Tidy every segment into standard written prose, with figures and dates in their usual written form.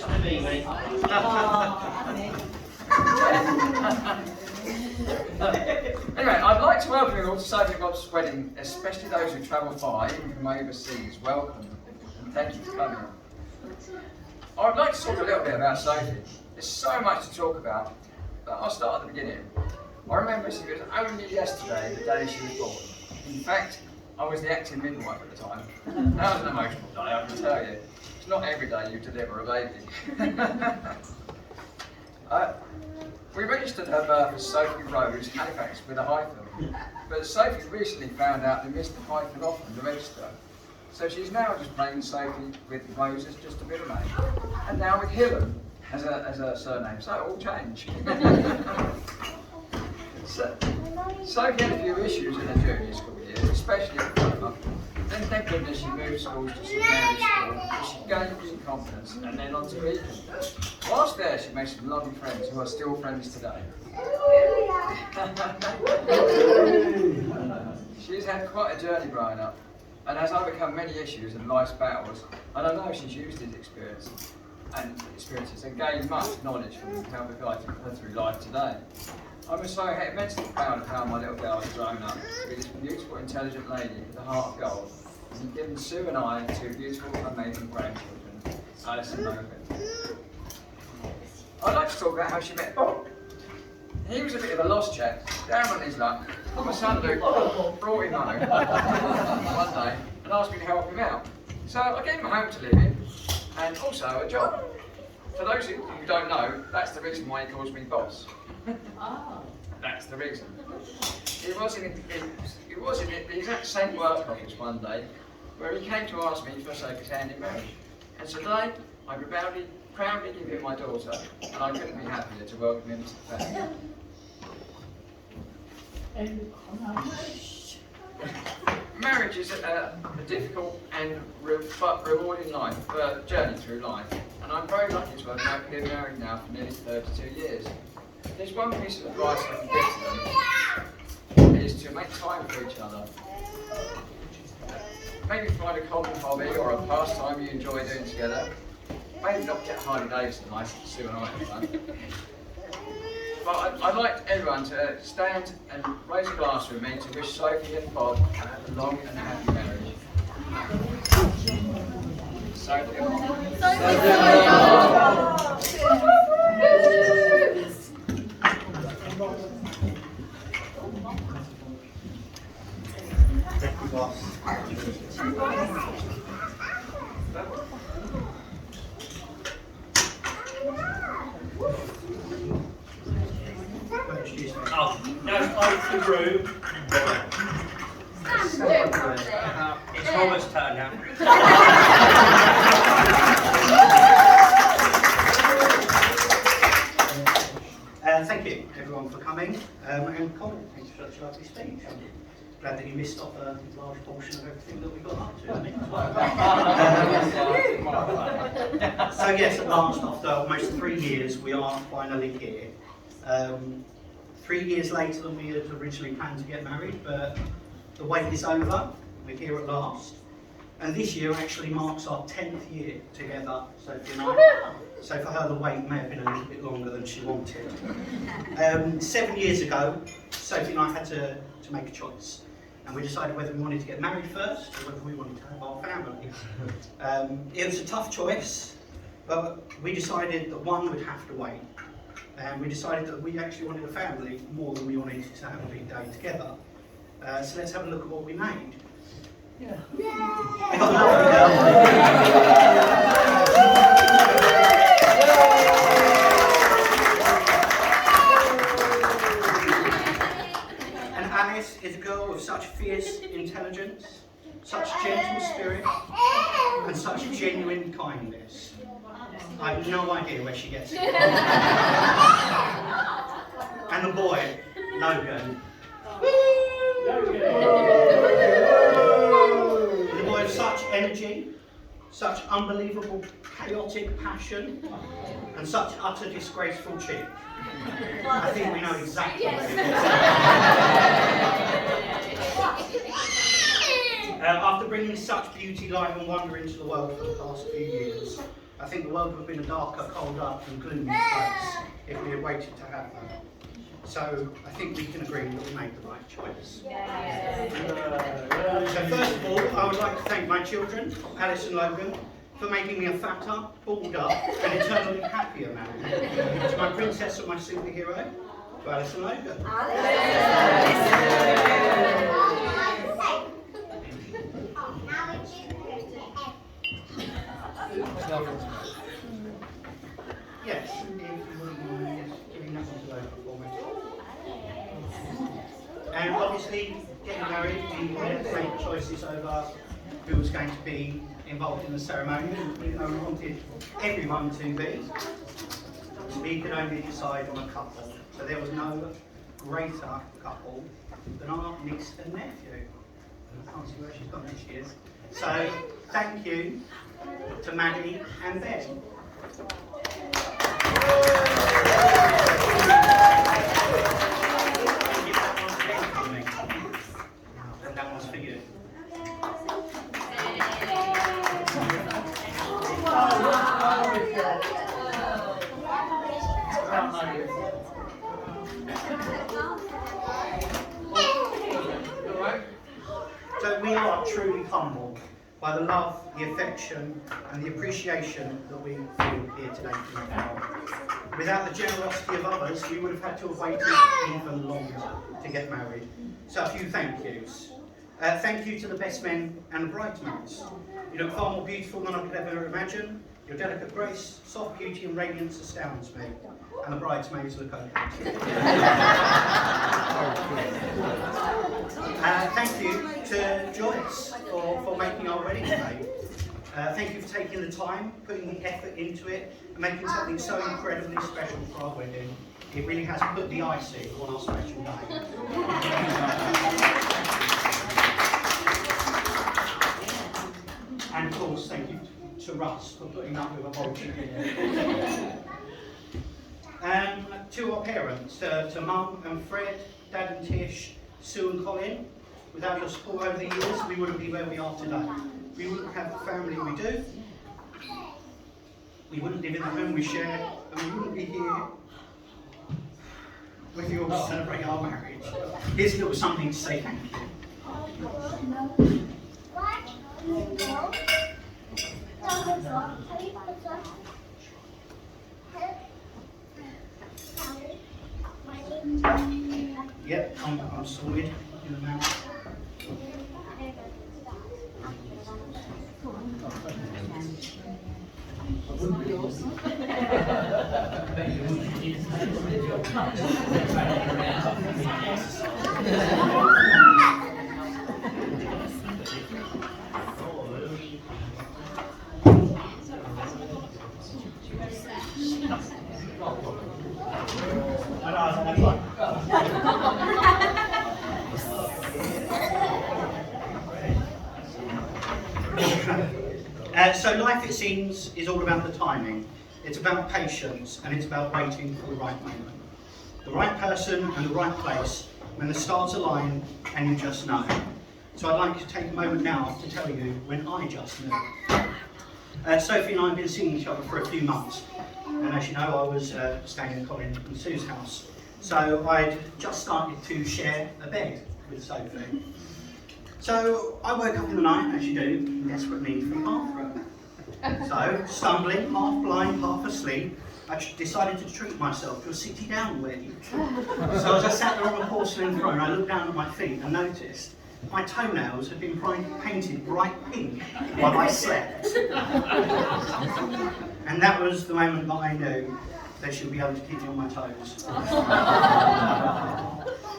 Just to me, mate. Anyway, I'd like to welcome you all to Sophie and Bob's wedding, especially those who travel far, even from overseas. Welcome, and thank you for coming. I would like to talk a little bit about Sophie. There's so much to talk about, but I'll start at the beginning. I remember it was only yesterday, the day she was born. In fact, I was the acting midwife at the time. That was an emotional day, I can tell you. It's not every day you deliver a baby. We registered her birth as Sophie Rose, Halifax, with a hyphen. But Sophie recently found out they missed the hyphen off in the register. So she's now just plain Sophie with Rose as just a middle name. And now with Hillen as a surname, so it all changed. Sophie had a few issues in her junior school years, especially at Plymouth. Then thank goodness she moved schools to St Mary's School, where she gained in confidence and then on to Beacon. Whilst there, she made some lovely friends who are still friends today. She's had quite a journey growing up and has overcome many issues and life's battles, and I know she's used these experiences and gained much knowledge from how we've guided her through life today. I'm so immensely proud of how my little girl has grown up to be this beautiful, intelligent lady with a heart of gold, and given Sue and I two beautiful, amazing grandchildren, Alice and Logan. I'd like to talk about how she met Bob. He was a bit of a lost chap, down on his luck. My son Luke brought him home one day and asked me to help him out. So I gave him a home to live in and also a job. For those who don't know, that's the reason why he calls me boss. That's the reason. He was in the exact same work office one day where he came to ask me for Sophie's hand in marriage. And today I proudly give him my daughter, and I couldn't be happier to welcome him to the family. Marriage is a difficult but rewarding journey through life, and I'm very lucky to have been married now for nearly 32 years. There's one piece of advice I can give to them, is to make time for each other. Maybe find a common hobby or a pastime you enjoy doing together. Maybe not get Harley Davidson license, Sue and I have done. But I'd like everyone to stand and raise a glass with me to wish Sophie and Bob a long and happy marriage. Sophie and Bob. Thank you, boss. Oh, no, it's the room. It's almost turned out. Thank you, everyone, for coming and Colin, thanks for such a lovely speech. I'm glad that you missed off a large portion of everything that we got up to. So yes, at last, after almost 3 years, we are finally here. 3 years later than we had originally planned to get married, but the wait is over. We're here at last. And this year actually marks our 10th year together, Sophie and I. So for her, the wait may have been a little bit longer than she wanted. 7 years ago, Sophie and I had to make a choice. And we decided whether we wanted to get married first or whether we wanted to have our family. It was a tough choice, but we decided that one would have to wait. And we decided that we actually wanted a family more than we wanted to have a big day together. So let's have a look at what we made. Yeah. And Alice is a girl with such fierce intelligence, such gentle spirit, and such genuine kindness. I have no idea where she gets it. And the boy, Logan. The boy of such energy, such unbelievable chaotic passion, and such utter disgraceful cheek. I think we know exactly what it is. After bringing such beauty, light and wonder into the world for the past few years, I think the world would have been a darker, colder and gloomy place if we had waited to have them. So I think we can agree that we made the right choice. So first of all, I would like to thank my children, Alice and Logan, for making me a fatter, balled up and eternally happier man. To my princess and my superhero, to Alice and Logan. Yes, if you wouldn't mind giving that one to Logan for me. And obviously, getting married, we had to make choices over who was going to be involved in the ceremony. We wanted everyone to be. We could only decide on a couple. So there was no greater couple than our niece and nephew. I can't see where she's gone, there she is. So thank you to Maddie and Ben. And that one's for you. So we are truly humbled by the love, the affection and the appreciation that we feel here today from the family. Without the generosity of others, we would have had to have waited even longer to get married. So a few thank yous. Thank you to the best men and the bridesmaids. You look far more beautiful than I could ever imagine. Your delicate grace, soft beauty and radiance astounds me. And the bridesmaids look okay. Thank you to Joyce for making our wedding day. Thank you for taking the time, putting the effort into it, and making something so incredibly special for our wedding. It really has put the icing on our special day. And of course, thank you to Russ for putting up with a bullshit. To our parents, to Mum and Fred, Dad and Tish, Sue and Colin. Without your support over the years, we wouldn't be where we are today. We wouldn't have the family we do. We wouldn't live in the home we share, and we wouldn't be here with you all to celebrate our marriage. Here's a little something to say thank you. Yep, I'm sorted in the mouth. So life, it seems, is all about the timing. It's about patience, and it's about waiting for the right moment. The right person and the right place when the stars align and you just know. So I'd like to take a moment now to tell you when I just knew. Sophie and I have been seeing each other for a few months. And as you know, I was staying in Colin and Sue's house. So I'd just started to share a bed with Sophie. So I woke up in the night, as you do, in desperate need for a bathroom. So, stumbling, half blind, half asleep, I decided to treat myself to a sitting down wee. So as I sat there on a porcelain throne, I looked down at my feet and noticed my toenails had been painted bright pink while I slept. And that was the moment that I knew that she'll be able to keep me on my toes.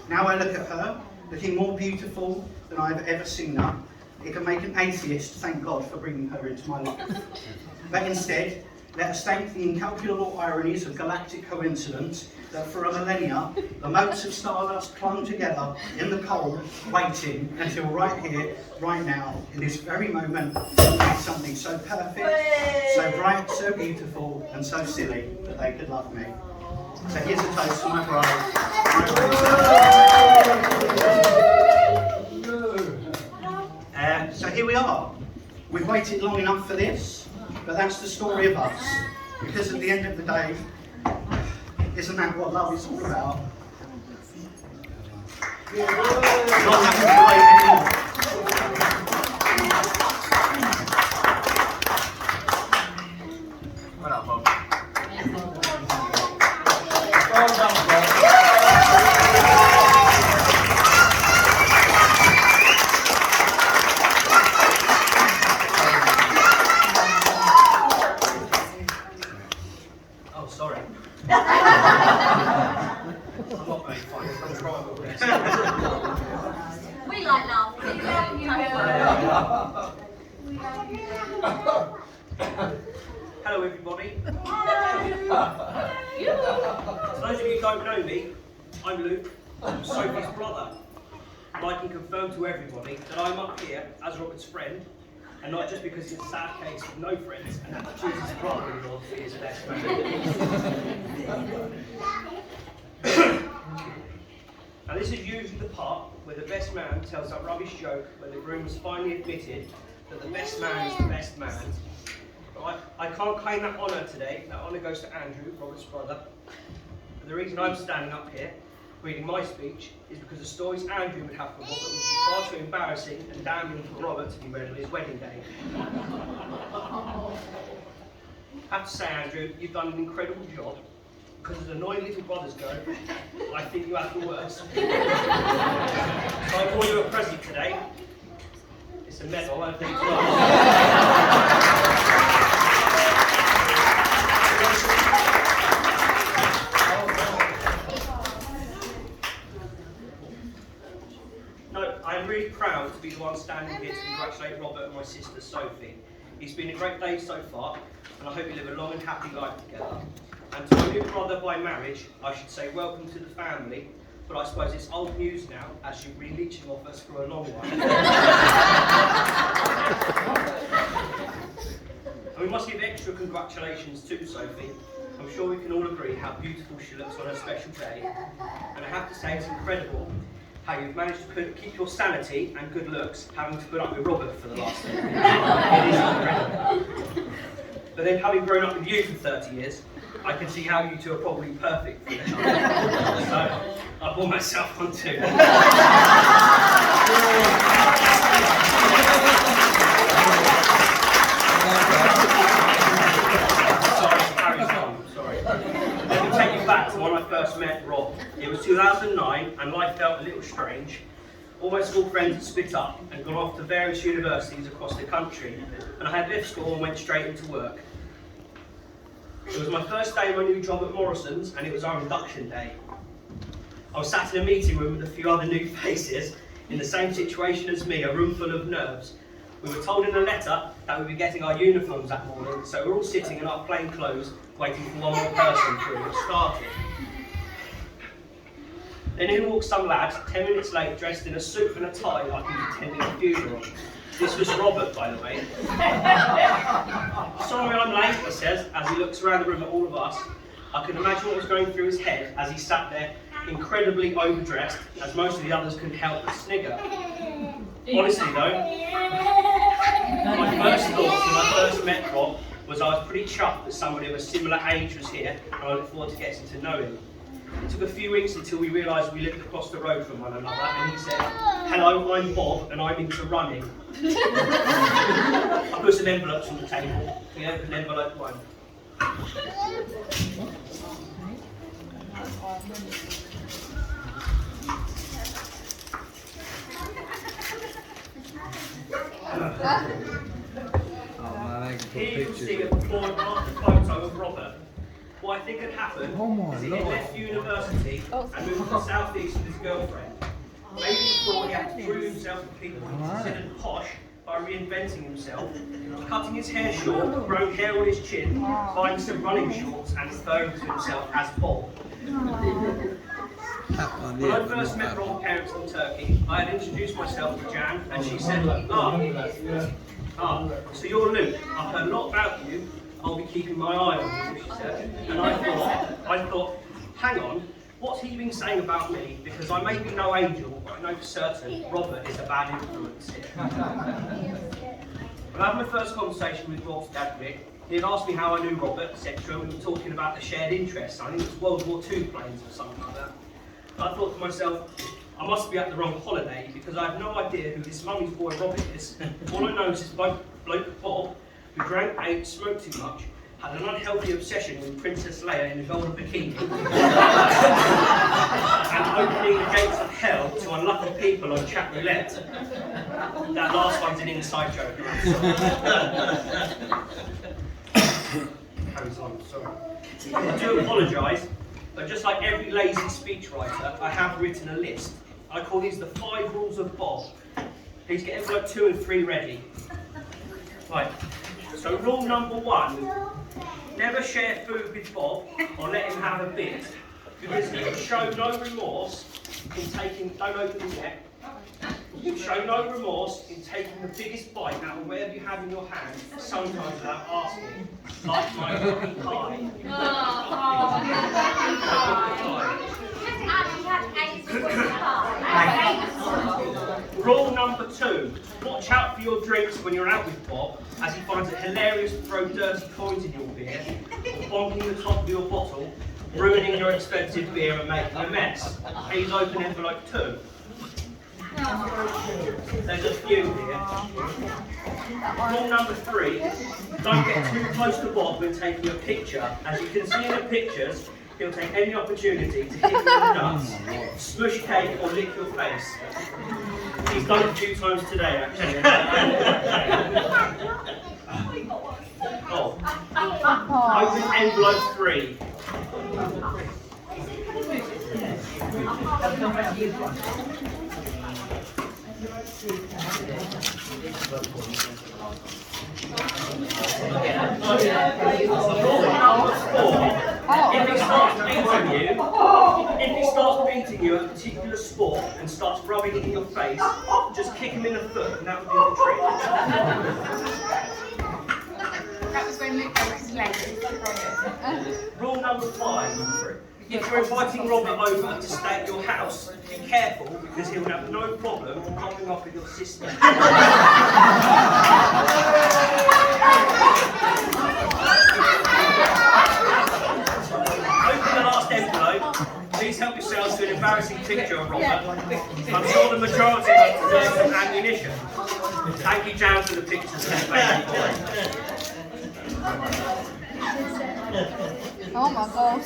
Now I look at her, looking more beautiful than I've ever seen her. It can make an atheist thank God for bringing her into my life. But instead, let us thank the incalculable ironies of galactic coincidence that for a millennia, the motes of stardust clung together in the cold, waiting until right here, right now, in this very moment, made something so perfect, so bright, so beautiful, and so silly that they could love me. So here's a toast to my bride. So here we are. We've waited long enough for this. But that's the story of us. Because at the end of the day, isn't that what love is all about? Not having to wait anymore. Well done, Bob. Oh, sorry. I'm not very funny. I'm trying my best. We like love. Hello, everybody. For those of you who don't know me, I'm Luke. I'm Sophie's brother. And I can confirm to everybody that I'm up here as Robert's friend, and not just because it's a sad case with no friends and had to choose his brother-in-law to be his best man. Now this is usually the part where the best man tells that rubbish joke when the groom has finally admitted that the best man is the best man. But I can't claim that honour today. That honour goes to Andrew, Robert's brother. But the reason I'm standing up here reading my speech is because the stories Andrew would have for Robert would be far too embarrassing and damning for Robert to be read on his wedding day. I have to say, Andrew, you've done an incredible job. Because as annoying little brothers go, I think you have the worst. So I brought you a present today. It's a medal, I think it's right. No, I'm really proud to be the one standing here to congratulate Robert and my sister Sophie. It's been a great day so far, and I hope you live a long and happy life together. And to my new brother by marriage, I should say welcome to the family, but I suppose it's old news now, as you've been leeching off us for a long while. And we must give extra congratulations to Sophie. I'm sure we can all agree how beautiful she looks on her special day. And I have to say it's incredible how you've managed to keep your sanity and good looks, having to put up with Robert for the last 10 years. It is incredible. But then having grown up with you for 30 years, I can see how you two are probably perfect for each other. So I brought myself on too. Sorry. Let me take you back to when I first met Rob. It was 2009 and life felt a little strange. All my school friends had split up and gone off to various universities across the country, and I had left school and went straight into work. It was my first day in my new job at Morrison's, and it was our induction day. I was sat in a meeting room with a few other new faces in the same situation as me, a room full of nerves. We were told in a letter that we'd be getting our uniforms that morning, so we're all sitting in our plain clothes waiting for one more person before we got started. Then in walks some lad, 10 minutes late, dressed in a suit and a tie like he was attending a funeral. This was Robert, by the way. Sorry I'm late, he says, as he looks around the room at all of us. I can imagine what was going through his head as he sat there, incredibly overdressed, as most of the others couldn't help but snigger. Honestly though, my first thought when I first met Rob was I was pretty chuffed that somebody of a similar age was here, and I looked forward to getting to know him. It took a few weeks until we realised we lived across the road from one another, and he said, "Hello, I'm Bob, and I'm into running." I put some envelopes on the table. We opened envelope 1. Here you can see a before and after photo of Robert. What I think had happened is he had left university and moved to the southeast with his girlfriend. Maybe he thought he had to prove himself to people he considered posh by reinventing himself, cutting his hair short, growing hair on his chin, buying some running shorts and referring to himself as Bob. When I first met Rob's parents in Turkey, I had introduced myself to Jan, and she said, so you're Luke. I've heard a lot about you. I'll be keeping my eye on you, she said. And I thought, hang on, what's he been saying about me? Because I may be no angel, but I know for certain Robert is a bad influence here. When I had my first conversation with Rob's dad, Rick, He'd asked me how I knew Robert, etc. We were talking about the shared interests. I think it was World War II planes or something like that. And I thought to myself, I must be at the wrong holiday because I have no idea who this mummy's boy Robert is. All I know is this bloke Bob, who drank, ate, smoked too much, had an unhealthy obsession with Princess Leia in a golden bikini, and opening the gates of hell to unlucky people on chat roulette. That last one's an inside joke. Carries on, sorry. I do apologise, but just like every lazy speechwriter, I have written a list. I call these the 5 rules of Bob. Please get envelope 2 and 3 ready. Right, so rule number 1, never share food with Bob or let him have a bit, because he will show no remorse in taking, don't open it yet, you show no remorse in taking the biggest bite out of whatever you have in your hand, sometimes without asking, like my cookie pie. Rule number 2, watch out for your drinks when you're out with Bob, as he finds it hilarious to throw dirty coins in your beer, or bonking the top of your bottle, ruining your expensive beer and making a mess. Please open envelope 2. There's a few here. Rule number 3, don't get too close to Bob when taking a picture. As you can see in the pictures, he'll take any opportunity to hit you in the nuts, smush cake or lick your face. He's done it a few times today, actually. Oh. Open envelope 3. If he starts beating you at a particular sport and starts rubbing it in your face, just kick him in the foot and that would do the trick. That was when Luke broke his leg. Rule number 5. If you're inviting Robert over to stay at your house, be careful because he'll have no problem popping off with your sister. Open the last envelope. Please help yourselves to an embarrassing picture of Robert. I'm sure the majority of us deserve some ammunition. Thank you, Jan, for the pictures of this baby boy. Oh my God.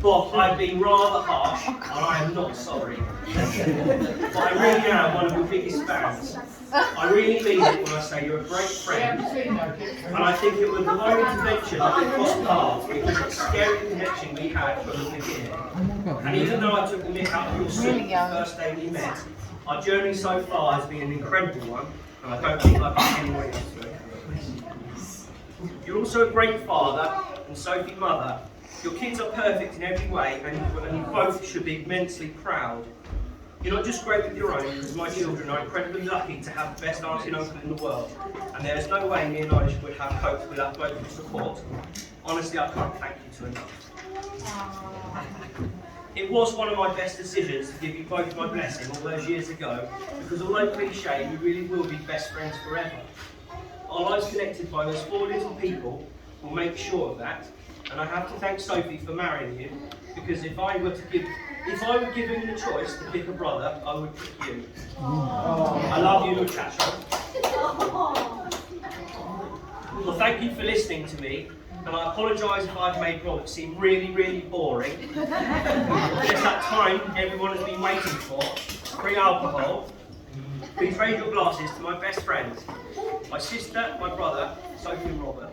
Bob, I've been rather harsh, and I am not sorry. But I really am one of your biggest fans. I really mean it when I say you're a great friend, and I think it was the only convention that we crossed paths because of the scary connection we had from the beginning. And even though I took the mick out of your suit the first day we met, our journey so far has been an incredible one, and I don't think I've been anyone else to it. You're also a great father, and Sophie mother. Your kids are perfect in every way, and you both should be immensely proud. You're not just great with your own, because my children are incredibly lucky to have the best auntie and uncle in the world, and there is no way me and Irish would have coped without both your support. Honestly, I can't thank you to enough. It was one of my best decisions to give you both my blessing all those years ago, because although cliche, we really will be best friends forever. Our lives connected by those 4 little people will make sure of that, and I have to thank Sophie for marrying you, because if I were given the choice to pick a brother, I would pick you. I love you, muchacho. Well, thank you for listening to me, and I apologise if I've made Robert seem really, really boring. It's that time everyone has been waiting for. Free alcohol. Please raise your glasses to my best friends, my sister, my brother, Sophie and Robert.